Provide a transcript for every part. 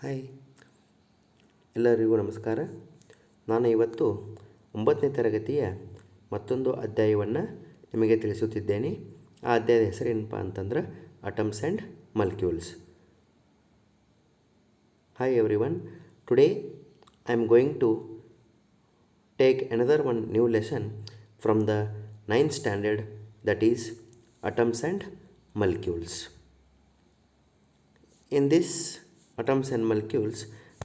Hi, ಎಲ್ಲರಿಗೂ ನಮಸ್ಕಾರ. ನಾನು ಇವತ್ತು 9ನೇ ತರಗತಿಯ ಮತ್ತೊಂದು ಅಧ್ಯಾಯವನ್ನು ನಿಮಗೆ ತಿಳಿಸುತ್ತಿದ್ದೇನೆ. ಆ ಅಧ್ಯಾಯದ ಹೆಸರೇನಪ್ಪ ಅಂತಂದ್ರೆ atoms and molecules. Hi everyone, today I am going to take another one new lesson from the 9th standard, that is atoms and molecules. In this atoms and molecules,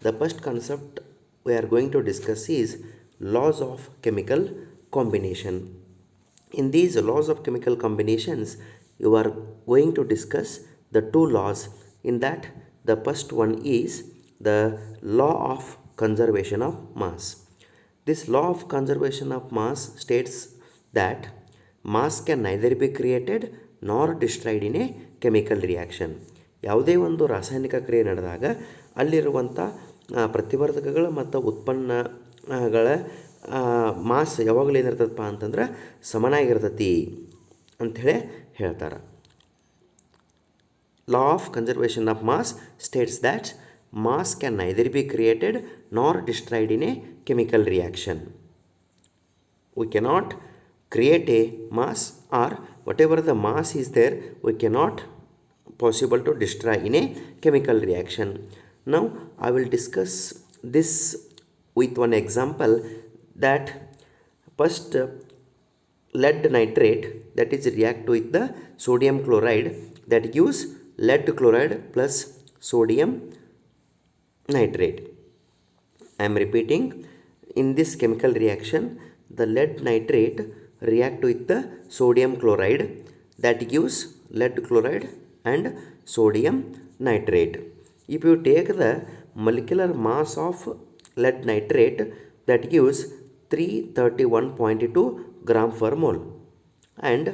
the first concept we are going to discuss is laws of chemical combination. In these laws of chemical combinations, you are going to discuss the two laws. In that, the first one is the law of conservation of mass. This law of conservation of mass states that mass can neither be created nor destroyed in a chemical reaction. ಯಾವುದೇ ಒಂದು ರಾಸಾಯನಿಕ ಕ್ರಿಯೆ ನಡೆದಾಗ ಅಲ್ಲಿರುವಂಥ ಪ್ರತಿವರ್ಧಕಗಳು ಮತ್ತು ಉತ್ಪನ್ನಗಳ mass ಯಾವಾಗಲೂ ಏನಿರ್ತದಪ್ಪ ಅಂತಂದ್ರೆ ಸಮನಾಗಿರ್ತತಿ ಅಂಥೇಳಿ ಹೇಳ್ತಾರೆ. Law of conservation of mass states that mass can neither be created nor destroyed in a chemical reaction. We cannot create a mass, or whatever the mass is there, we cannot possible to destroy in a chemical reaction. Now I will discuss this with one example, that first lead nitrate, that is react with the sodium chloride, that gives lead chloride plus sodium nitrate. I am repeating, in this chemical reaction the lead nitrate react with the sodium chloride, that gives lead chloride and sodium nitrate. If you take the molecular mass of lead nitrate, that gives 331.2 gram per mole, and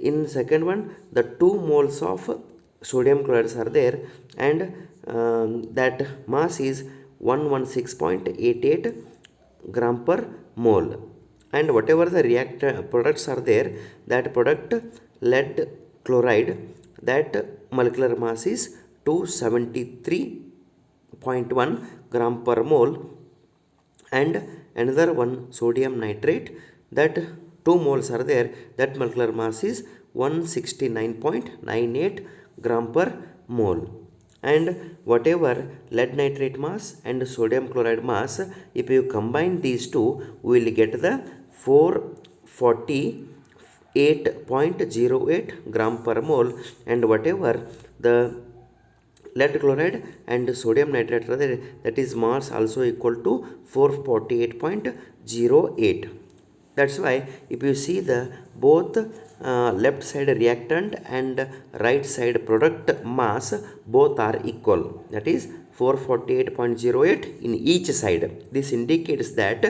in second one the 2 moles of sodium chloride are there, and that mass is 116.88 gram per mole, and whatever the products are there, that product lead chloride, that molecular mass is 273.1 gram per mole, and another one sodium nitrate, that 2 moles are there, that molecular mass is 169.98 gram per mole. And whatever lead nitrate mass and sodium chloride mass, if you combine these two, we will get the 448.08 gram per mole, and whatever the lead chloride and sodium nitrate are there, that is mass also equal to 448.08. That's why if you see the both left side reactant and right side product mass, both are equal, that is 448.08 in each side. This indicates that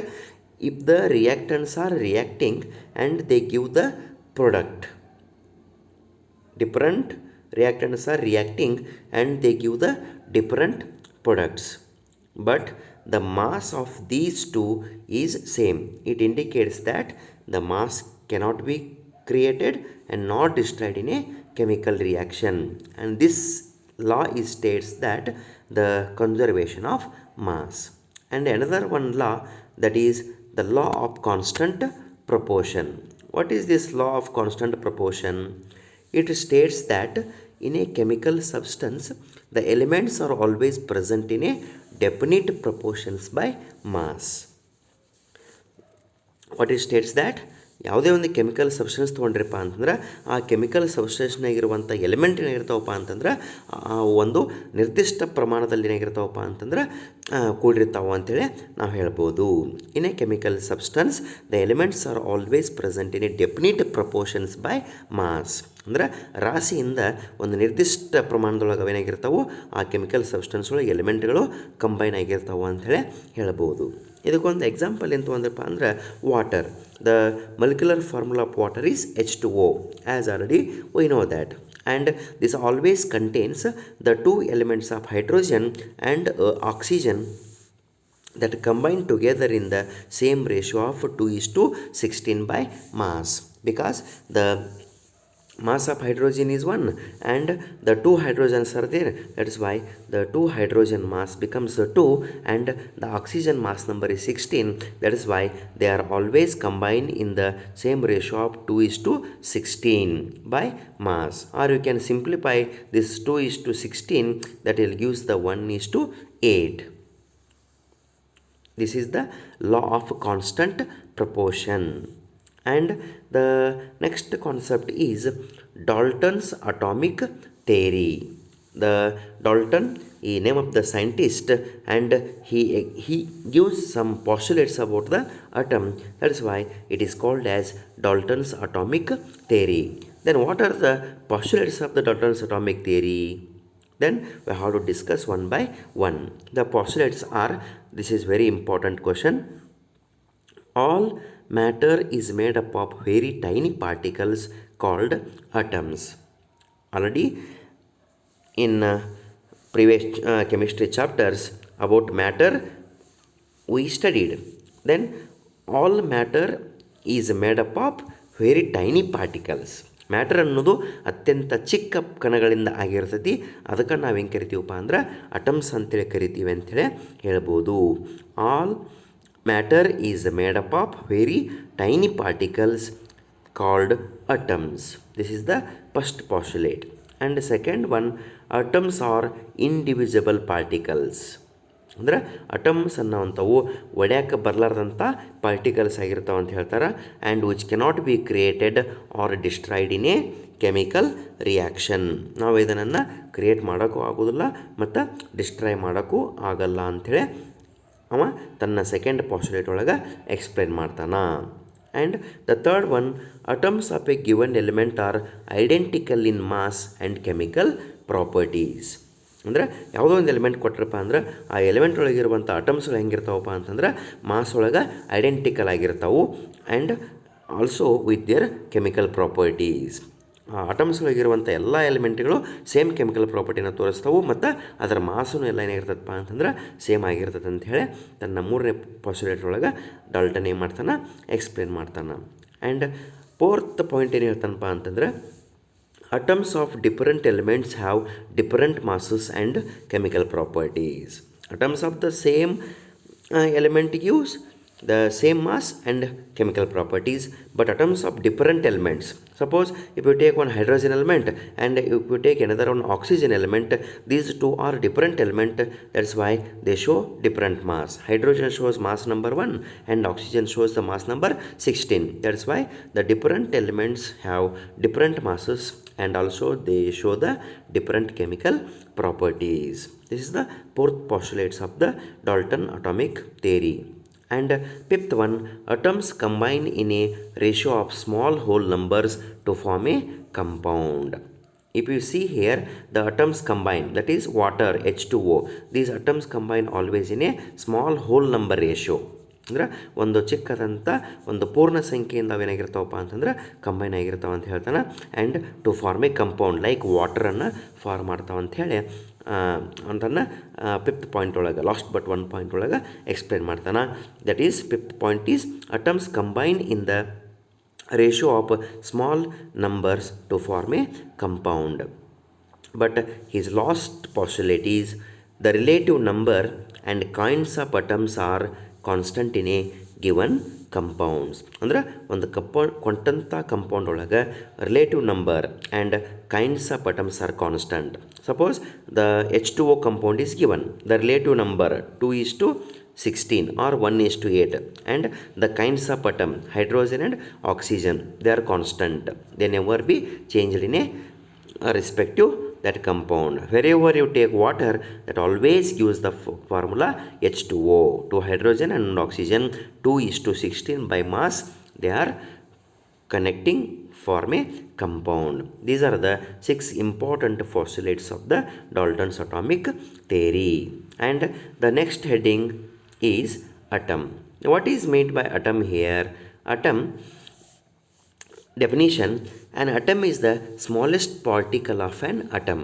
if the reactants are reacting and they give the product, different reactants are reacting and they give the different products, but the mass of these two is same. It indicates that the mass cannot be created and not destroyed in a chemical reaction, and this law states that the conservation of mass. And another one law, that is the law of constant proportion. What is this law of constant proportion? It states that in a chemical substance the elements are always present in a definite proportions by mass. What it states that ಯಾವುದೇ ಒಂದು chemical substance ತೊಗೊಂಡ್ರಪ್ಪ ಅಂತಂದ್ರೆ ಆ chemical ಸಬ್ಸ್ಟೆನ್ಸ್ನಾಗಿರುವಂಥ element ಏನಾಗಿರ್ತಾವಪ್ಪ ಅಂತಂದ್ರೆ ಒಂದು ನಿರ್ದಿಷ್ಟ ಪ್ರಮಾಣದಲ್ಲಿ ಏನಾಗಿರ್ತಾವಪ್ಪ ಅಂತಂದ್ರೆ ಕೂಡಿರ್ತಾವೆ ಅಂಥೇಳಿ ನಾವು ಹೇಳ್ಬೋದು. In a chemical substance the elements are always present in a definite proportions by mass. ಅಂದ್ರೆ ರಾಶಿಯಿಂದ ಒಂದು ನಿರ್ದಿಷ್ಟ ಪ್ರಮಾಣದೊಳಗೆ ಅವೇನಾಗಿರ್ತಾವೆ ಆ ಕೆಮಿಕಲ್ ಸಬ್ಸ್ಟೆನ್ಸ್ಗಳು ಎಲಿಮೆಂಟ್ಗಳು ಕಂಬೈನ್ ಆಗಿರ್ತಾವೆ ಅಂಥೇಳಿ ಹೇಳ್ಬೋದು. ಇದಕ್ಕೊಂದು ಎಕ್ಸಾಂಪಲ್ ಎಂತ ಅಂದ್ರಪ್ಪ ಅಂದ್ರೆ water. The molecular formula of water is H2O, as already we know that, and this always contains the two elements of hydrogen and oxygen that combine together in the same ratio of 2:16 by mass, because the mass of hydrogen is 1 and the 2 hydrogens are there, that is why the 2 hydrogen mass becomes 2 and the oxygen mass number is 16, that is why they are always combined in the same ratio of 2 is to 16 by mass, or you can simplify this 2 is to 16, that will gives the 1 is to 8. This is the law of constant proportion. And the next concept is Dalton's atomic theory. The Dalton is name of the scientist, and he gives some postulates about the atom. That is why it is called as Dalton's atomic theory. Then what are the postulates of the Dalton's atomic theory? Then we have to discuss one by one. The postulates are, this is very important question. All matter is made up of very tiny particles called atoms. Already in previous chemistry chapters about matter we studied. Then all matter is made up of very tiny particles. Matter ಅನ್ನೋದು ಅತ್ಯಂತ ಚಿಕ್ಕ ಕಣಗಳಿಂದ ಆಗಿರ್ತೈತಿ, ಅದಕ್ಕೆ ನಾವು ಹೆಂಗೆ ಕರಿತೀವಪ್ಪ ಅಂದ್ರೆ atoms ಅಂತೇಳಿ ಕರಿತೀವಿ ಅಂಥೇಳಿ ಹೇಳ್ಬೋದು. All matter is made up of very tiny particles called atoms. This is the first postulate. And the second one, atoms are indivisible particles. ಅಂದ್ರೆ ಅಟಮ್ಸ್ ಅನ್ನೋವಂಥವು ಒಡ್ಯಾಕೆ ಬರಲಾರ್ದಂಥ ಪಾರ್ಟಿಕಲ್ಸ್ ಆಗಿರ್ತಾವೆ ಅಂತ ಹೇಳ್ತಾರೆ. And which cannot be created or destroyed in a chemical reaction. ನಾವು ಇದನ್ನು create ಮಾಡೋಕ್ಕೂ ಆಗೋದಿಲ್ಲ ಮತ್ತು ಡಿಸ್ಟ್ರಾಯ್ ಮಾಡೋಕ್ಕೂ ಆಗಲ್ಲ ಅಂಥೇಳಿ ಅವ ತನ್ನ ಸೆಕೆಂಡ್ ಪಾಸ್ಟುಲೇಟ್ ಒಳಗೆ ಎಕ್ಸ್ಪ್ಲೇನ್ ಮಾಡ್ತಾನೆ. And the third one, atoms of a given element are identical in mass and chemical properties. ಅಂದರೆ ಯಾವುದೋ ಒಂದು ಎಲಿಮೆಂಟ್ ಕೊಟ್ಟರಪ್ಪ ಅಂದ್ರೆ ಆ ಎಲಿಮೆಂಟ್ ಒಳಗಿರುವಂಥ ಅಟಮ್ಸ್ಗಳು ಹೆಂಗಿರ್ತಾವಪ್ಪ ಅಂತಂದ್ರೆ ಮಾಸ್ ಒಳಗೆ ಐಡೆಂಟಿಕಲ್ ಆಗಿರ್ತಾವೆ and also with their chemical properties. ಆ ಅಟಮ್ಸ್ಗಳಿಗಿರುವಂಥ ಎಲ್ಲ ಎಲಿಮೆಂಟ್ಗಳು ಸೇಮ್ ಕೆಮಿಕಲ್ ಪ್ರಾಪರ್ಟಿನ ತೋರಿಸ್ತಾವೆ ಮತ್ತು ಅದರ ಮಾಸೂ ಎಲ್ಲ ಏನಾಗಿರ್ತದಪ್ಪ ಅಂತಂದ್ರೆ ಸೇಮ್ ಆಗಿರ್ತದೆ ಅಂಥೇಳಿ ತನ್ನ ಮೂರನೇ ಪಾಸ್ಟುಲೇಟ್ ಒಳಗೆ ಡಾಲ್ಟನ್ ಏನು ಮಾಡ್ತಾನೆ, ಎಕ್ಸ್ಪ್ಲೇನ್ ಮಾಡ್ತಾನೆ. ಆ್ಯಂಡ್ ಫೋರ್ತ್ ಪಾಯಿಂಟ್ ಏನು ಹೇಳ್ತಾನಪ್ಪ ಅಂತಂದ್ರೆ, atoms of different elements have different masses and chemical properties. Atoms of the same element gives the same mass and chemical properties, but atoms of different elements, suppose if you take one hydrogen element and if you take another one oxygen element, these two are different element, that's why they show different mass. Hydrogen shows mass number 1 and oxygen shows the mass number 16, that's why the different elements have different masses and also they show the different chemical properties. This is the fourth postulates of the Dalton atomic theory. And fifth one, atoms combine in a ratio of small whole numbers to form a compound. If you see here, the atoms combine, that is water, H2O. These atoms combine always in a small whole number ratio. ಅಂದ್ರೆ ಒಂದು ಚಿಕ್ಕದಂಥ ಒಂದು ಪೂರ್ಣ ಸಂಖ್ಯೆಯಿಂದ ಅವೇನಾಗಿರ್ತಾವಪ್ಪ ಅಂತಂದ್ರೆ combine ಆಗಿರ್ತಾವೆ ಅಂತ ಹೇಳ್ತಾನೆ. And to form a compound like ವಾಟರನ್ನು ಫಾರ್ಮ್ ಮಾಡ್ತಾವೆ ಅಂಥೇಳಿ ಅಂತನ್ನ ಫಿಫ್ತ್ ಪಾಯಿಂಟ್ ಒಳಗೆ, ಲಾಸ್ಟ್ ಬಟ್ ಒನ್ ಪಾಯಿಂಟ್ ಒಳಗೆ ಎಕ್ಸ್ಪ್ಲೇನ್ ಮಾಡ್ತಾನೆ. That is fifth point is atoms combine in the ratio of small numbers to form a compound. But his last postulate is the relative number and kinds of atoms are constant in a given compounds. ಅಂದ್ರೆ ಒಂದು ಕೊಟ್ಟಂಥ compound ಒಳಗೆ relative number and kinds of atoms are constant. Suppose the H2O compound is given, the relative number 2:16 or 1:8 and the kinds of atom hydrogen and oxygen, they are constant, they never be changed in a respective that compound. Wherever you take water, that always gives the formula H2O, 2 hydrogen and oxygen, 2:16 by mass, they are connecting form a compound. These are the 6 important postulates of the Dalton's atomic theory. And the next heading is atom. What is meant by atom here? Atom definition: an atom is the smallest particle of an atom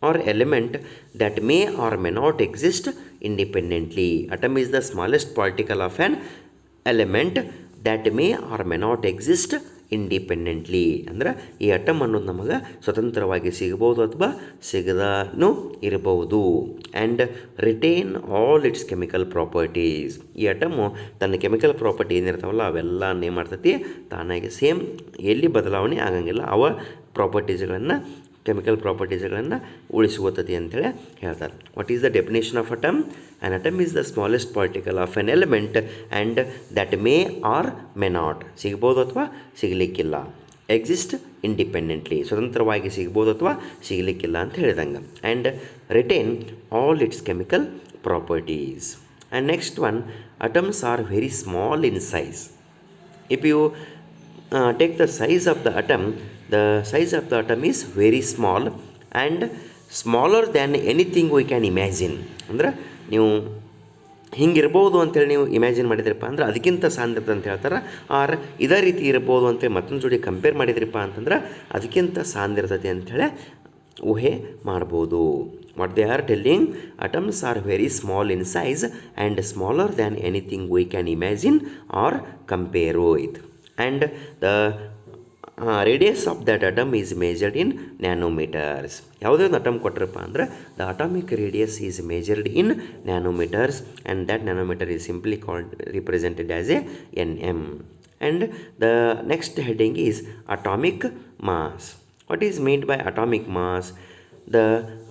or element that may or may not exist independently. Atom is the smallest particle of an element that may or may not exist independently. ಅಂದ್ರೆ ಈ atom ಅನ್ನೋದು ನಮಗೆ ಸ್ವತಂತ್ರವಾಗಿ ಸಿಗಬಹುದು ಅಥವಾ ಸಿಗದೂ ಇರಬಹುದು. And retain all its chemical properties. ಈ ಅಟಮು ತನ್ನ ಕೆಮಿಕಲ್ ಪ್ರಾಪರ್ಟಿ ಏನಿರ್ತಾವಲ್ಲ ಅವೆಲ್ಲ ಏನು ಮಾಡ್ತೈತಿ ತಾನಾಗಿ ಸೇಮ್ ಎಲ್ಲಿ ಬದಲಾವಣೆ ಆಗಂಗಿಲ್ಲ. ಅವ ಪ್ರಾಪರ್ಟೀಸ್ಗಳನ್ನು ಕೆಮಿಕಲ್ ಪ್ರಾಪರ್ಟೀಸ್ಗಳನ್ನು ಉಳಿಸ್ಕೋತತಿ ಅಂತೇಳಿ ಹೇಳ್ತಾರೆ. What is the definition of atom? An atom is the smallest particle of N element and that May R may not, ಸಿಗ್ಬೋದು ಅಥವಾ ಸಿಗಲಿಕ್ಕಿಲ್ಲ. ಎಕ್ಸಿಸ್ಟ್ ಇಂಡಿಪೆಂಡೆಂಟ್ಲಿ, ಸ್ವತಂತ್ರವಾಗಿ ಸಿಗ್ಬೋದು ಅಥವಾ ಸಿಗಲಿಕ್ಕಿಲ್ಲ ಅಂತ ಹೇಳಿದಂಗೆ. And retain all its chemical properties. And next one, atoms are very small in size. If you take the size of the atom is very small and smaller than anything we can imagine. ಅಂದ್ರೆ ನೀವು ಹಿಂಗಿರ್ಬೋದು ಅಂತೇಳಿ ನೀವು imagine ಮಾಡಿದ್ರಪ್ಪ ಅಂದ್ರೆ ಅದಕ್ಕಿಂತ ಸಾಂದ್ರತೆ ಅಂತ ಹೇಳ್ತಾರೆ. R ಇದೇ ರೀತಿ ಇರ್ಬೋದು ಅಂತೇಳಿ ಮತ್ತೊಂದು ಜೋಡಿ ಕಂಪೇರ್ ಮಾಡಿದ್ರಪ್ಪ ಅಂತಂದ್ರೆ ಅದಕ್ಕಿಂತ ಸಾಂದ್ರತೆ ಅಂಥೇಳಿ ಊಹೆ ಮಾಡ್ಬೋದು. What they are telling, atoms are very small in size and smaller than anything we can imagine or compare with. And the radius of that atom is measured in nanometers. ಯಾವುದೇ ಒಂದು atom ಕೊಟ್ಟರಪ್ಪ ಅಂದ್ರೆ the atomic radius is measured in nanometers and that nanometer is simply represented as a nm. And the next heading is atomic mass. What is meant by atomic mass? The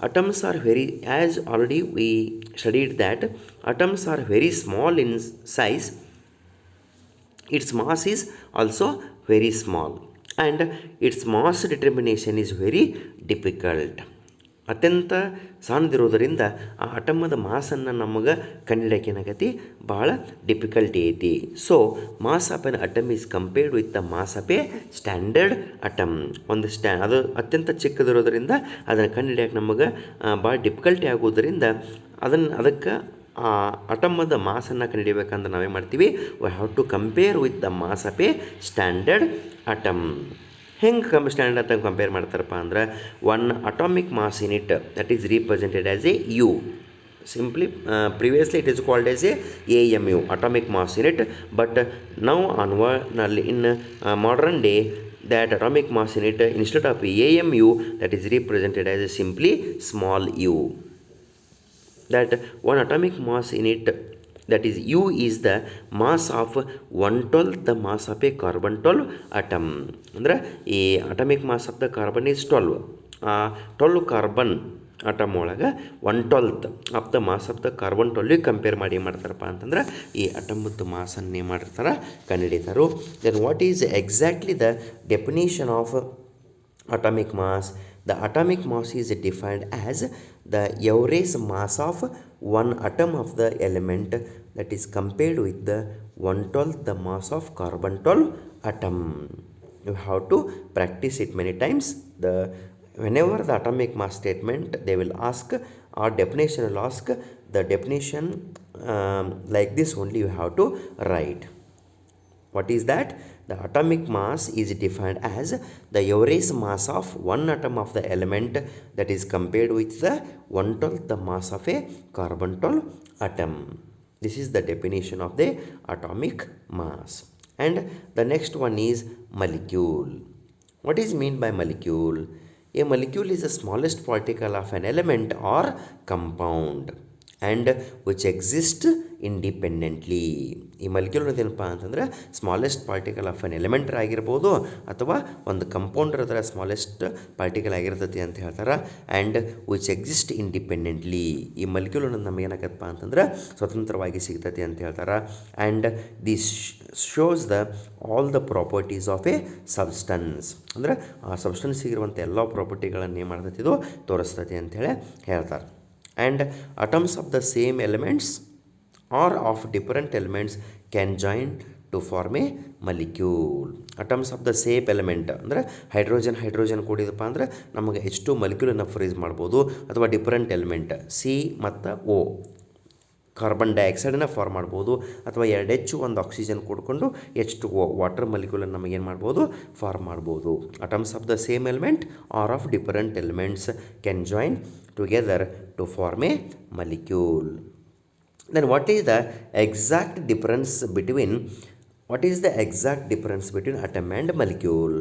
atoms are very, as already we studied that atoms are very small in size. Its mass is also very small and its mass determination is very difficult. ಅತ್ಯಂತ ಸಣ್ಣದಿರೋದರಿಂದ ಆ ಅಟಮದ ಮಾಸನ್ನು ನಮಗೆ ಕಂಡುಹಿಡಿಯೋಕೆ ಏನಾಗೈತಿ ಭಾಳ difficulty ಐತಿ. So mass of an atom is compared with the mass of a standard atom. ಒಂದು ಅದು ಅತ್ಯಂತ ಚಿಕ್ಕದಿರೋದರಿಂದ ಅದನ್ನು ಕಂಡುಹಿಡಿಯೋಕೆ ನಮಗೆ ಭಾಳ ಡಿಫಿಕಲ್ಟಿ ಆಗೋದರಿಂದ ಅದಕ್ಕೆ ಅಟಮದ ಮಾಸನ್ನು ಕಂಡುಹಿಡಿಬೇಕಂದ್ರೆ ನಾವೇನು ಮಾಡ್ತೀವಿ, we have to compare with the mass of a standard atom. ಹೆಂಗೆ ಸ್ಟ್ಯಾಂಡರ್ಡ್ ಅಟಮ್ ಕಂಪೇರ್ ಮಾಡ್ತಾರಪ್ಪ ಅಂದ್ರೆ, one atomic mass in it that is represented as a u. Simply previously it is called as a AMU, atomic mass unit, but now onward in modern day that atomic mass unit instead of AMU that is represented as a simply small u. That one atomic mass in it, that is U, is the mass of 1/12 the mass of a carbon 12 atom. ಅಂದರೆ ಈ atomic mass of the carbon is 12. 12 carbon atom ಒಳಗೆ 1/12 of the mass of the carbon 12 compare ಮಾಡಿ ಏನು ಮಾಡ್ತಾರಪ್ಪ ಅಂತಂದ್ರೆ ಈ ಅಟಮದ್ದು ಮಾಸನ್ನು ಏನು ಮಾಡಿರ್ತಾರೆ ಕಂಡುಹಿಡಿತಾರೆ. Then what is exactly the definition of atomic mass? The atomic mass is defined as the average mass of one atom of the element that is compared with the 1/12 the mass of carbon 12 atom. You have to practice it many times. Whenever the atomic mass statement they will ask, or definition will ask, the definition like this only you have to write. What is that? The atomic mass is defined as the average mass of one atom of the element that is compared with the 1/12 the mass of a carbon 12 atom. This is the definition of the atomic mass. And the next one is molecule. What is meant by molecule? A molecule is the smallest particle of an element or compound and which exist independently. ಈ molecule ಏನಪ್ಪ ಅಂತಂದ್ರೆ smallest particle of an Elementor ಆಗಿರ್ಬೋದು ಅಥವಾ ಒಂದು compounder ಅದರ smallest particle ಆಗಿರ್ತೈತಿ ಅಂತ ಹೇಳ್ತಾರೆ. And which exist independently. ಈ ಮಾಲಿಕ್ಯೂಲ್ ನಮಗೆ ಏನಾಗತ್ತಪ್ಪ ಅಂತಂದ್ರೆ ಸ್ವತಂತ್ರವಾಗಿ ಸಿಗ್ತೈತಿ ಅಂತ ಹೇಳ್ತಾರೆ. And this shows the all the properties of A substance. ಅಂದರೆ ಆ ಸಬ್ಸ್ಟನ್ಸಿಗಿರುವಂಥ ಎಲ್ಲ ಪ್ರಾಪರ್ಟಿಗಳನ್ನು ಏನು ಮಾಡ್ತೈತಿ ಇದು ತೋರಿಸ್ತೈತಿ ಅಂಥೇಳಿ ಹೇಳ್ತಾರೆ. And atoms of the same elements or of different elements can join to form a molecule. Atoms of the same element ಅಂದರೆ hydrogen ಕೂಡಿದಪ್ಪ ಅಂದರೆ ನಮಗೆ H2 ಮಾಲಿಕ್ಯೂಲನ್ನು ಫ್ರೀಸ್ ಮಾಡ್ಬೋದು. ಅಥವಾ ಡಿಫರೆಂಟ್ ಎಲಿಮೆಂಟ್ C ಮತ್ತು O ಕಾರ್ಬನ್ ಡೈಆಕ್ಸೈಡನ್ನು ಫಾರ್ಮ್ ಮಾಡ್ಬೋದು. ಅಥವಾ 2H ಒಂದು oxygen ಕೂಡಿಕೊಂಡು H2O ವಾಟರ್ ಮಾಲಿಕ್ಯೂಲನ್ನು ನಮಗೇನು ಮಾಡ್ಬೋದು ಫಾರ್ಮ್ ಮಾಡ್ಬೋದು. Atoms of the same element or of different elements can join together to form a molecule. Then what is the exact difference between what is the exact difference between atom and molecule?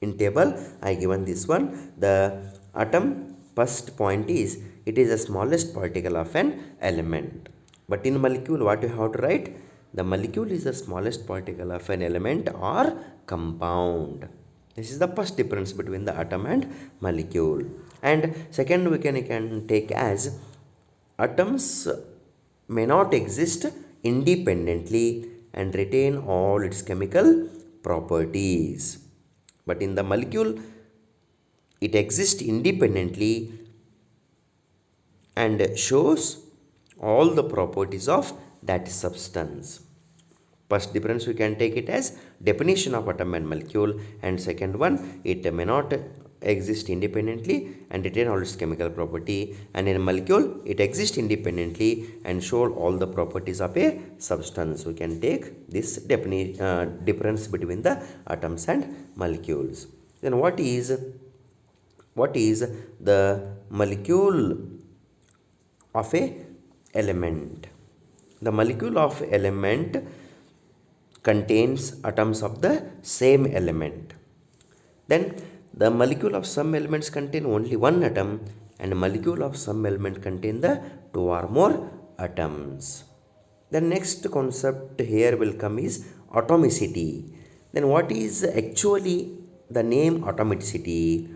In table I given this one. The atom, first point is it is the smallest particle of an element. But in molecule, what you have to write? The molecule is the smallest particle of an element or compound. This is the first difference between the atom and molecule. And second, we can take as atoms may not exist independently and retain all its chemical properties. But in the molecule, it exists independently and shows all the properties of that substance. First difference, we can take it as definition of atom and molecule, and second one, it may not exist independently and retain all its chemical property, and in a molecule it exists independently and show all the properties of a substance. We can take this difference between the atoms and molecules. Then what is the molecule of a element? The molecule of element contains atoms of the same element. Then the molecule of some elements contain only one atom, and molecule of some element contain the two or more atoms. The next concept here will come is atomicity. Then what is actually the name atomicity?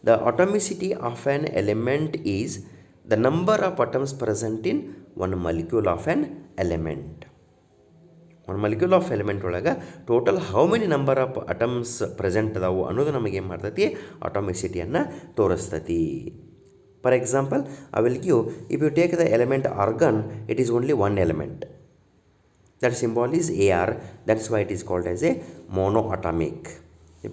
The atomicity of an element is the number of atoms present in one molecule of an element. One molecule of element ಒಳಗೆ total how many number of atoms present ಅದಾವು ಅನ್ನೋದು ನಮಗೆ ಏನು ಮಾಡ್ತೈತಿ, ಅಟಾಮಿಸಿಟಿಯನ್ನು ತೋರಿಸ್ತೈತಿ. For example, I will give, if you take the element argon, it is only one element. That symbol is AR, that's why it is called as a monoatomic.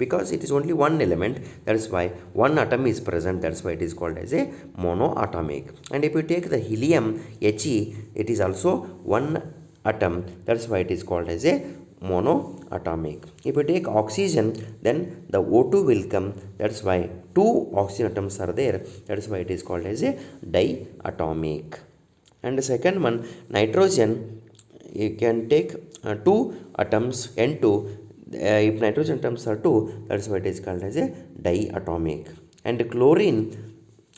Because it is only one element, that is why one atom is present, that's why it is called as a monoatomic. And if you take the helium, He, it is also one atom, that's why it is called as a monoatomic. If you take oxygen, then the O2 will come, that's why two oxygen atoms are there, that's why it is called as a diatomic. And the second one, nitrogen, you can take two atoms, N2, if nitrogen atoms are 2, that's why it is called as a diatomic. And chlorine,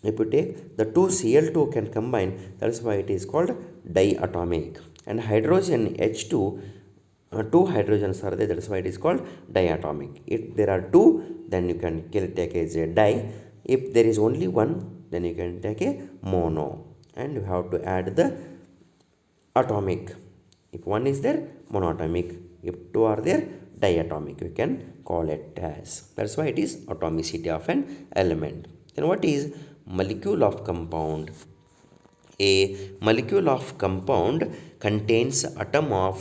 if you take the two Cl2 can combine, that's why it is called diatomic. And hydrogen, H2, two hydrogens are there, that's why it is called diatomic. If there are two, then you can take as a di. If there is only one, then you can take a mono, and you have to add the atomic. If one is there, monoatomic. If two are there, diatomic, you can call it as. That's why it is atomicity of an element. Then what is molecule of compound? A molecule of compound contains atom of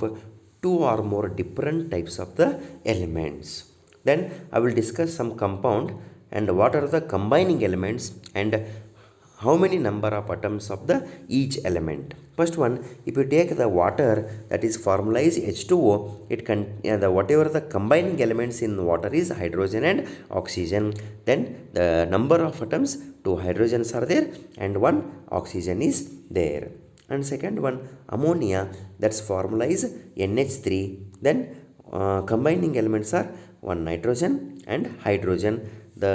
two or more different types of the elements. Then I will discuss some compound and what are the combining elements and how many number of atoms of the each element. First one, if you take the water, that is formalized H2O, it whatever the combining elements in water is hydrogen and oxygen. Then the number of atoms, two hydrogens are there and one oxygen is there. And second one, ammonia, that's formalized NH3. Then combining elements are one nitrogen and hydrogen. The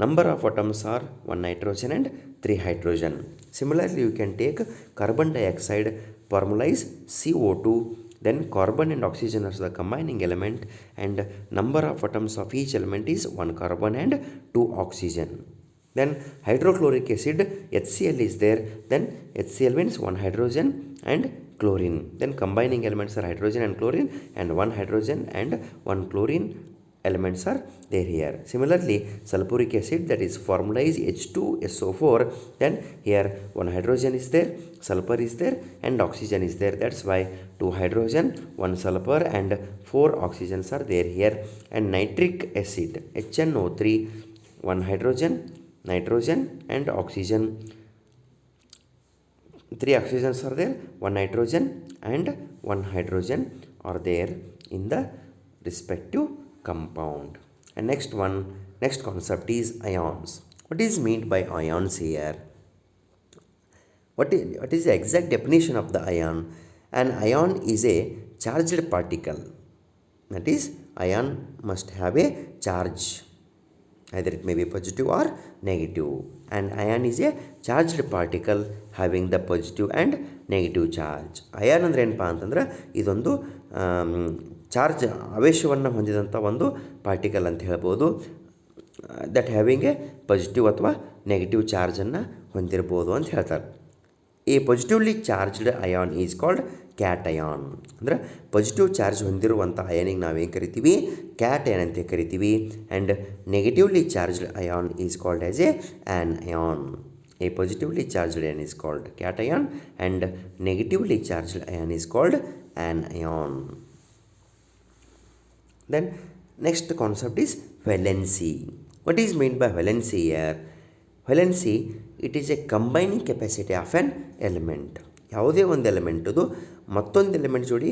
number of atoms are one nitrogen and three hydrogen. Similarly, you can take carbon dioxide, formalize CO2. Then carbon and oxygen are the combining element, and number of atoms of each element is one carbon and two oxygen. Then hydrochloric acid, HCl is there. Then HCl means one hydrogen and chlorine. Then combining elements are hydrogen and chlorine, and one hydrogen and one chlorine elements are there here. Similarly, sulfuric acid, that is formalized H2SO4. Then here one hydrogen is there, sulfur is there, and oxygen is there. That's why two hydrogen, one sulfur, and four oxygens are there here. And nitric acid, HNO3, one hydrogen, nitrogen, and oxygen. Three oxygens are there, one nitrogen and one hydrogen are there in the respective compound. And next concept is ions. What is meant by ions here? What is the exact definition of the ion? An ion is a charged particle That is, ion must have a charge. Either it may be positive or negative. And ion is a charged particle having the positive and negative charge. Ion ಅಂದರೆ ಏನಪ್ಪ ಅಂತಂದ್ರೆ ಇದೊಂದು charge ಆವೇಶವನ್ನು ಹೊಂದಿದಂಥ ಒಂದು particle ಅಂತ ಹೇಳ್ಬೋದು. That having A positive ಅಥವಾ negative ಚಾರ್ಜನ್ನು ಹೊಂದಿರ್ಬೋದು ಅಂತ ಹೇಳ್ತಾರೆ. A positively charged ion is called cation. ಅಂದರೆ ಪಾಸಿಟಿವ್ ಚಾರ್ಜ್ ಹೊಂದಿರುವಂಥ ಅಯಾನಿಗೆ ನಾವೇನು ಕರಿತೀವಿ, ಕ್ಯಾಟಯನ್ ಅಂತ ಕರಿತೀವಿ. And negatively charged ion is called as A an. A positively charged ion is called cation and negatively charged ion is called anion. Then next concept is valency. What is meant by valency here? Valency, it is a combining capacity of an element. ಯಾವುದೇ ಒಂದು ಎಲಿಮೆಂಟದು ಮತ್ತೊಂದು element ಜೋಡಿ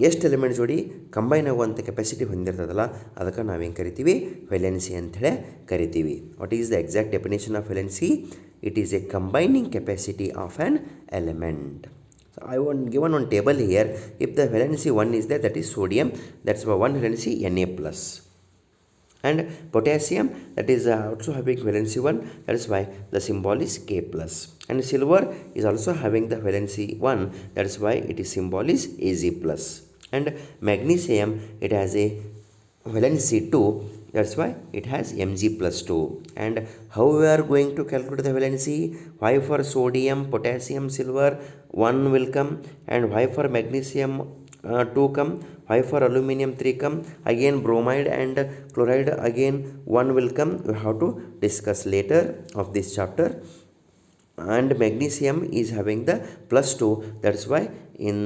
ಎಷ್ಟು element ಜೋಡಿ combine ಆಗುವಂಥ capacity ಹೊಂದಿರ್ತದಲ್ಲ, ಅದಕ್ಕೆ ನಾವೇನು ಕರಿತೀವಿ, ವೆಲೆನ್ಸಿ ಅಂಥೇಳಿ ಕರಿತೀವಿ. What is the exact definition of valency? It is A combining capacity of an element. So I want given one table here. If the valency 1 is there, that is sodium, that's why 1 valency Na plus. And potassium, that is also having valency 1, that is why the symbol is K plus. And silver is also having the valency 1, that is why its symbol is Ag plus. And magnesium, it has a valency 2, that's why it has Mg plus 2. And how we are going to calculate the valency? Why for sodium, potassium, silver 1 will come, and why for magnesium 2 come, why for aluminum 3 come, again bromide and chloride again 1 will come. We have to discuss later of this chapter. And magnesium is having the plus 2, that's why in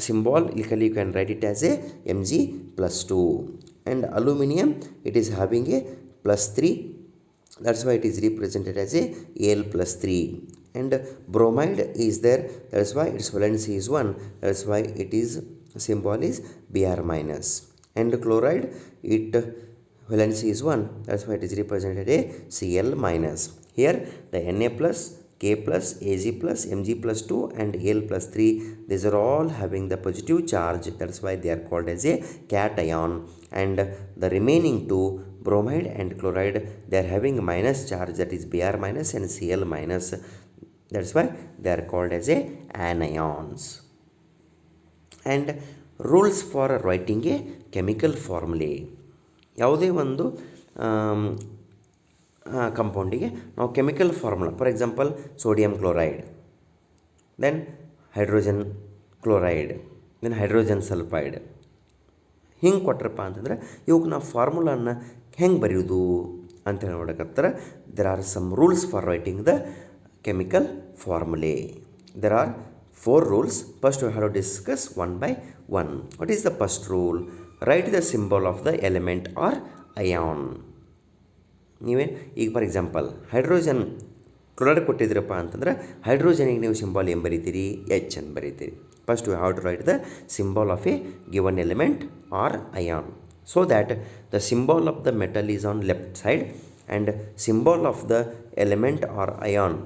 symbolically you can write it as a Mg plus 2. And aluminum, it is having a plus 3, that's why it is represented as a Al plus 3. And bromide is there, that's why its valency is 1, that's why it is symbol is Br minus. And chloride, it valency is 1, that's why it is represented a Cl minus. Here the Na plus, K plus, Ag plus, Mg plus 2 and Al plus 3, these are all having the positive charge, that's why they are called as a cation. And the remaining two, bromide and chloride, they are having minus charge, that is Br minus and Cl minus, that's why they are called as a anions. And rules for writing a chemical formulae. ಯಾವುದೇ ಒಂದು ಕಂಪೌಂಡಿಗೆ ನಾವು chemical formula, for example sodium chloride, then hydrogen chloride, then hydrogen sulphide, ಹಿಂಗೆ ಕೊಟ್ರಪ್ಪ ಅಂತಂದ್ರೆ ಇವಕ್ಕೆ ನಾವು ಫಾರ್ಮುಲಾನ ಹೆಂಗೆ ಬರೆಯೋದು ಅಂತೇಳಿ ನೋಡಕತ್ತರ. There are some rules for writing the chemical formulae. There are 4 rules. First we have to discuss one by one. What is the first rule? Write the symbol of the element or ion. ನೀವೇ ಈಗ for example hydrogen chloride ಕೊಟ್ಟಿದ್ದೀರಪ್ಪ ಅಂತಂದ್ರೆ ಹೈಡ್ರೋಜನಿಗೆ ನೀವು symbol ಏನು ಬರೀತೀರಿ, H ಅಂತ ಬರೀತೀರಿ. First we have to write the symbol of a given element or ion, so that the symbol of the metal is on left side and symbol of the element or ion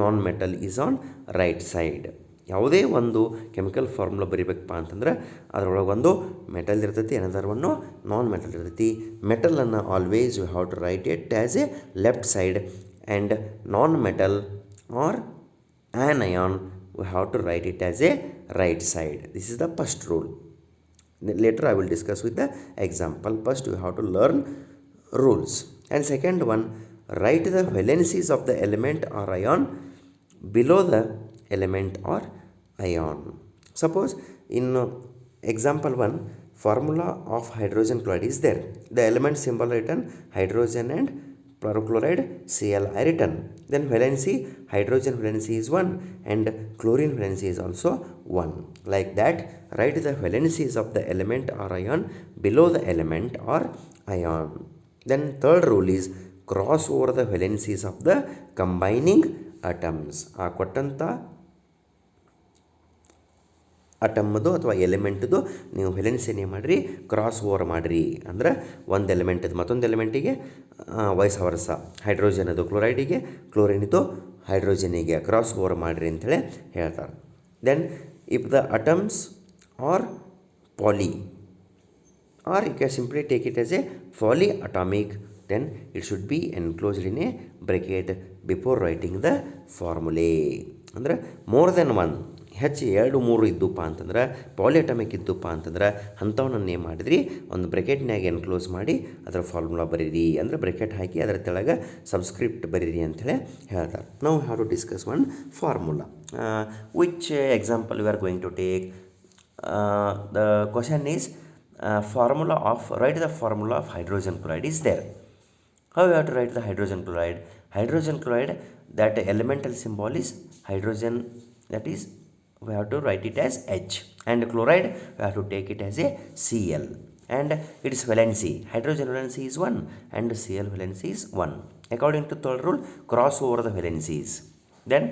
non metal is on right side. ಯಾವುದೇ ಒಂದು chemical formula ಬರಿಬೇಕಪ್ಪ ಅಂತಂದ್ರೆ ಅದರೊಳಗೆ ಒಂದು metal ಇರ್ತೈತಿ, another one non metal ಇರ್ತೈತಿ. ಮೆಟಲನ್ನು always you have to write it as a left side and non metal or an ion we have to write it as a right side. This is the first rule. Later I will discuss with the example. First you have to learn rules. And second one, write the valencies of the element or ion below the element or ion. Suppose in example 1, formula of hydrogen chloride is there. The element symbol written hydrogen and chloride Cl I written. Then valency, hydrogen valency is 1 and chlorine valency is also 1. Like that, write the valencies of the element or ion below the element or ion. Then third rule is cross over the valencies of the combining atoms. ಆ ಕೊಟ್ಟಂಥ ಅಟಮ್ದು ಅಥವಾ ಎಲಿಮೆಂಟ್ದು ನೀವು ವೆಲೆನ್ಸಿನ ಏನು ಮಾಡಿರಿ, cross over ಮಾಡಿರಿ. ಅಂದ್ರೆ ಒಂದು ಎಲಿಮೆಂಟದು ಮತ್ತೊಂದು ಎಲಿಮೆಂಟಿಗೆ ವಯಸ್ಸು ವರ್ಷ, ಹೈಡ್ರೋಜನದು ಕ್ಲೋರೈಡಿಗೆ, ಕ್ಲೋರಿನಿದು ಹೈಡ್ರೋಜನಿಗೆ ಕ್ರಾಸ್ ಓವರ್ ಮಾಡಿರಿ ಅಂಥೇಳಿ ಹೇಳ್ತಾರೆ. Then if the atoms are poly or you can simply take it as a polyatomic, then it should be enclosed in a bracket before writing the formulae. ಅಂದ್ರೆ ಮೋರ್ ದೆನ್ ಒನ್, ಹೆಚ್ಚು ಎರಡು ಮೂರು ಇದ್ದಪ್ಪ ಅಂತಂದ್ರೆ, ಪಾಲಿಅಟಾಮಿಕ್ ಇದ್ದಪ್ಪ ಅಂತಂದ್ರೆ ಅಂಥವನ್ನ ಏನು ಮಾಡಿದ್ರಿ, ಒಂದು ಬ್ರೆಕೆಟ್ನಾಗ ಎನ್ಕ್ಲೋಸ್ ಮಾಡಿ ಅದರ ಫಾರ್ಮುಲಾ ಬರೀರಿ, ಅಂದರೆ ಬ್ರೆಕೆಟ್ ಹಾಕಿ ಅದರ ತೆಳಗೆ ಸಬ್ಸ್ಕ್ರಿಪ್ಟ್ ಬರೀರಿ ಅಂಥೇಳಿ ಹೇಳ್ತಾರೆ. ನಾವು have to discuss one formula. Which example you are going to take? The question is formula of, write the formula of hydrogen chloride is there. How you have to write the hydrogen chloride? Hydrogen chloride, that elemental symbol is hydrogen, that is we have to write it as H, and chloride we have to take it as a Cl, and its valency, hydrogen valency is 1 and Cl valency is 1. According to third rule, cross over the valencies. Then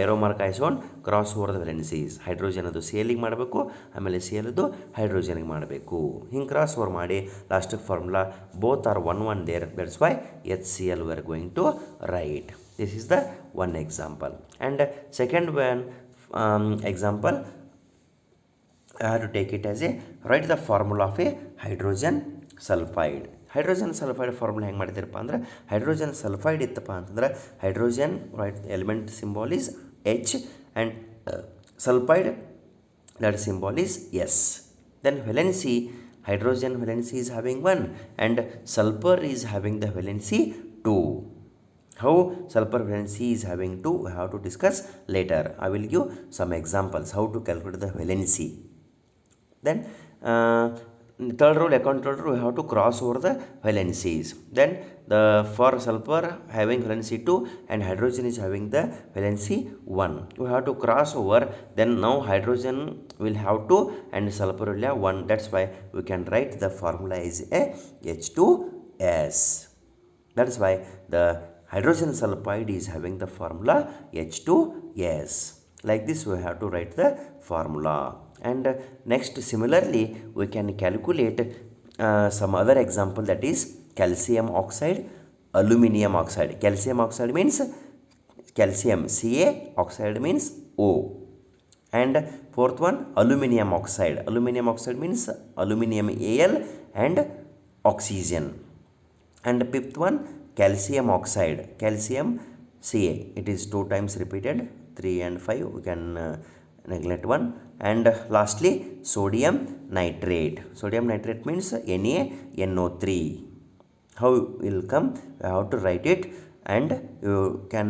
arrow mark ಹಾಯಿಸ್ಕೊಂಡು cross over the valencies, hydrogen ಅದು ಸೇಲಿಗೆ ಮಾಡಬೇಕು, ಆಮೇಲೆ sale ಅದು ಹೈಡ್ರೋಜನ್ಗೆ ಮಾಡಬೇಕು. ಹಿಂಗೆ cross over ಮಾಡಿ ಲಾಸ್ಟಿಗೆ formula both are 1 1 there, that's why HCl we are going to write. This is the one example. And second one example, I have to take it as a, write the formula of a hydrogen sulfide. Hydrogen sulphide formula ಹೆಂಗೆ ಮಾಡಿದ್ದೀರಪ್ಪ ಅಂದ್ರೆ, hydrogen sulphide ಇತ್ತಪ್ಪ ಅಂತಂದ್ರೆ hydrogen, right, element symbol is H, and sulphide that symbol is S. Then valency, hydrogen valency is having 1 and sulfur is having the valency 2. How sulfur valency is having 2 we have to discuss later. I will give some examples how to calculate the valency. Then third rule, according to third rule, we have to cross over the valencies. Then the for sulfur having valency 2 and hydrogen is having the valency 1, we have to cross over. Then now hydrogen will have 2 and sulfur will have 1. That's why we can write the formula is a H2S. That's why the hydrogen sulfide is having the formula H2S. Like this we have to write the formula. And next, similarly we can calculate some other example, that is calcium oxide, aluminum oxide. Calcium oxide means calcium, Ca, oxide means O. And fourth one, aluminum oxide. Aluminum oxide means aluminum Al and oxygen. And fifth one, calcium oxide, calcium Ca. It is 2 times repeated, 3 and 5 we can neglect one. And lastly, sodium nitrate. Sodium nitrate means NaNO3. How will come? I have to write it, and you can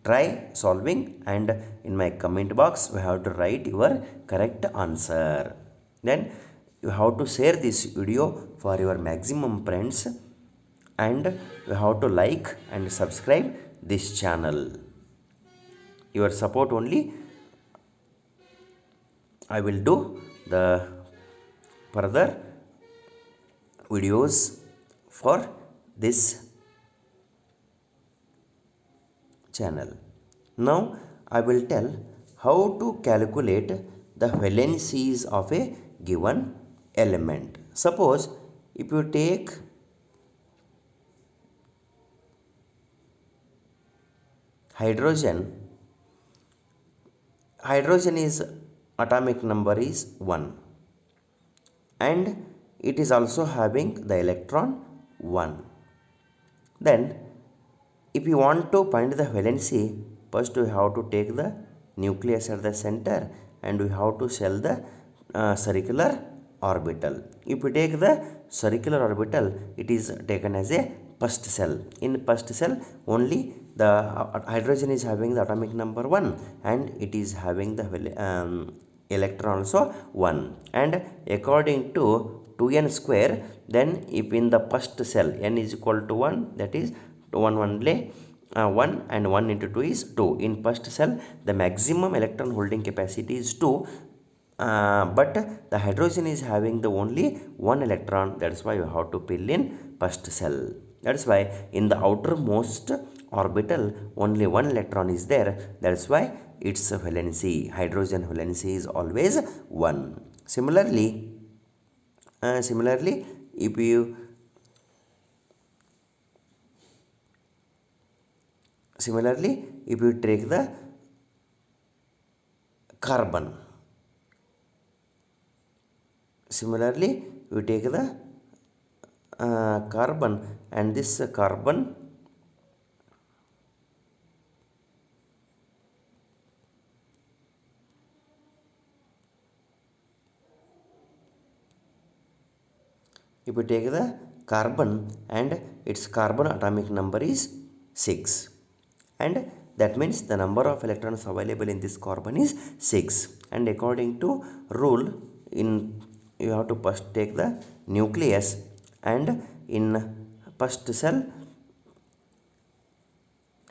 try solving, and in my comment box we have to write your correct answer. Then you have to share this video for your maximum friends, and you have to like and subscribe this channel. Your support only I will do the further videos for this channel. Now I will tell how to calculate the valencies of a given element. Suppose if you take hydrogen, hydrogen is atomic number is 1 and it is also having the electron 1. Then if you want to find the valency, first we have to take the nucleus at the center and we have to shell the circular orbital. If we take the circular orbital, it is taken as a first cell. In first cell only the hydrogen is having the atomic number 1 and it is having the electron also 1. And according to 2n square, then if in the first cell n is equal to 1, that is 1 1 and 1 into 2 is 2. In first cell the maximum electron holding capacity is 2, but the hydrogen is having the only 1 electron. That's why you have to fill in first cell. That's why in the outermost orbital only 1 electron is there. That's why its valency, hydrogen valency, is always 1. Similarly, if you take the carbon, similarly you take the carbon, and this carbon if you take the carbon and its carbon atomic number is 6, and that means the number of electrons available in this carbon is 6, and according to rule, in you have to first take the nucleus, and in first cell,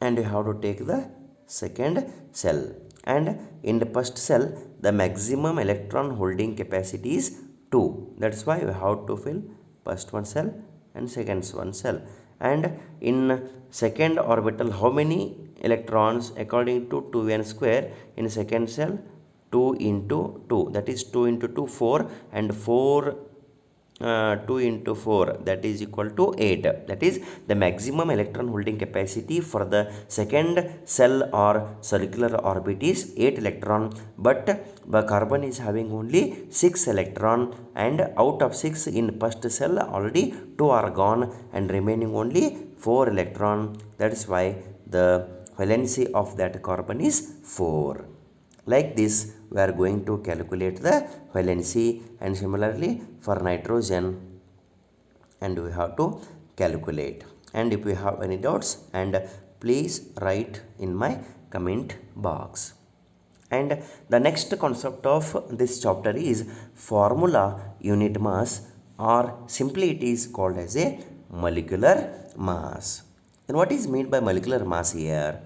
and you have to take the second cell, and in the first cell the maximum electron holding capacity is 2. That's why we have to fill first one cell and second one cell. And in second orbital, how many electrons? According to 2n square, in second cell 2 into 2, that is 2 into 2 4, and 4 2 into 4, that is equal to 8. That is the maximum electron holding capacity for the second cell or circular orbit is 8 electron, but the carbon is having only 6 electron, and out of 6 in first cell already 2 are gone and remaining only 4 electron. That is why the valency of that carbon is 4. Like this, we are going to calculate the valency, and similarly for nitrogen, and we have to calculate. And if you have any doubts, and please write in my comment box. And the next concept of this chapter is formula unit mass, or simply it is called as a molecular mass. Then what is meant by molecular mass here?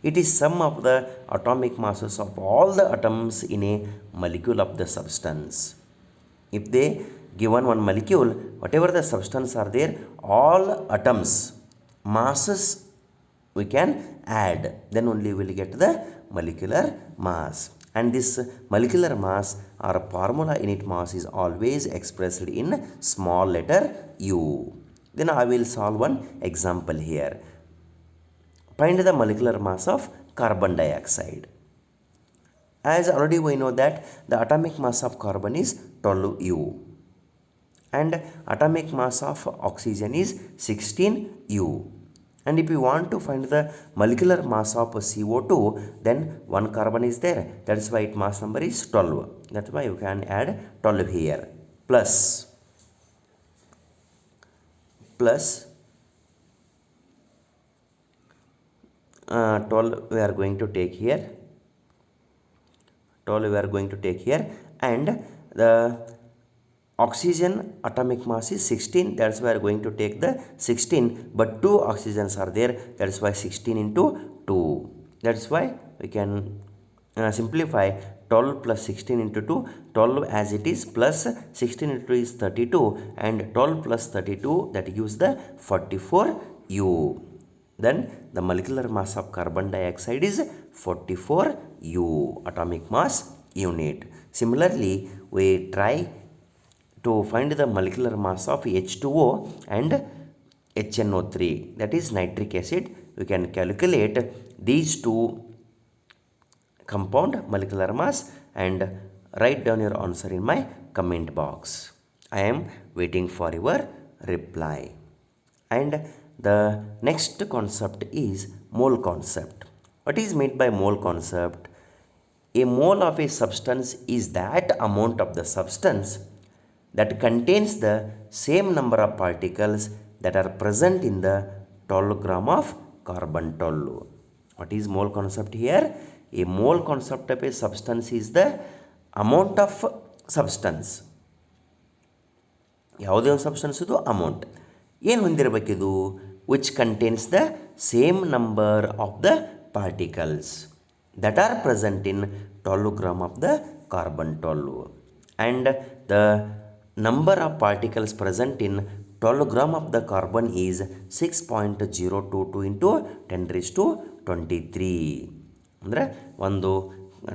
It is sum of the atomic masses of all the atoms in a molecule of the substance. If they given one molecule, whatever the substance are there, all atoms masses we can add, then only we will get the molecular mass. And this molecular mass or formula unit mass is always expressed in small letter u. Then I will solve one example here. Find the molecular mass of carbon dioxide. As already we know that the atomic mass of carbon is 12U, and atomic mass of oxygen is 16U. And if you want to find the molecular mass of CO2, then one carbon is there. That is why its mass number is 12. That's why you can add 12 here. Plus 12 we are going to take here. 12 we are going to take here, and the oxygen atomic mass is 16. That's why we are going to take the 16, but 2 oxygens are there. That's why 16 into 2. That's why we can simplify 12 plus 16 into 2, 12 as it is, plus 16 into 2 is 32, and 12 plus 32, that gives the 44U. Then the molecular mass of carbon dioxide is 44U, atomic mass unit. Similarly, we try to find the molecular mass of H2O and HNO3, that is nitric acid. We can calculate these two compound molecular mass and write down your answer in my comment box. I am waiting for your reply. And the next concept is mole concept. What is meant by mole concept? A mole of a substance is that amount of the substance that contains the same number of particles that are present in the 12 gram of carbon 12. What is mole concept here? A mole concept of a substance is the amount of substance. ಯಾವುದೇ ಒಂದು substance ಇದು amount ಏನು ಹೊಂದಿರಬೇಕಿದು, which contains the same number of the particles that are present in 12 gram of the carbon 12, and the number of particles present in 12 gram of the carbon is 6.022 into 10 raised to 23. ಅಂದರೆ ಒಂದು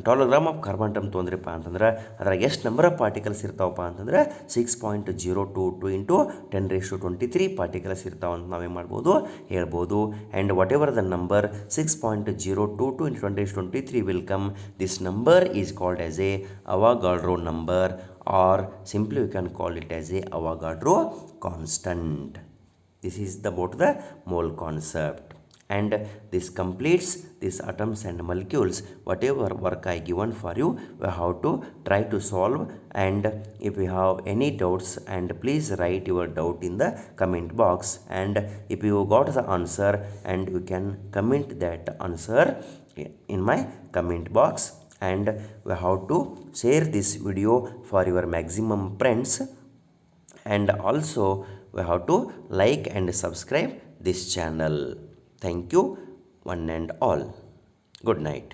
ಟಾಲೋಗ್ರಾಮ್ of carbon ಟಮ್ ತೊಂದ್ರಪ್ಪ ಅಂತಂದ್ರೆ ಅದ್ರಾಗ ಎಷ್ಟು number of particles ಇರ್ತಾವಪ್ಪ ಅಂತಂದ್ರೆ 6.022 into 10⁻23 particles ಇರ್ತಾವೆ ಅಂತ ನಾವೇನು ಮಾಡ್ಬೋದು ಹೇಳ್ಬೋದು. And whatever the number 6.022 into 10⁻23 will come, this number is called as a Avogadro number, or simply we can call it as a Avogadro constant. This is about the mole concept. And this completes these atoms and molecules. Whatever work I given for you, we have to try to solve. And if you have any doubts, and please write your doubt in the comment box. And if you got the answer, and you can comment that answer in my comment box. And we have to share this video for your maximum friends. And also we have to like and subscribe this channel. Thank you one and all. Good night.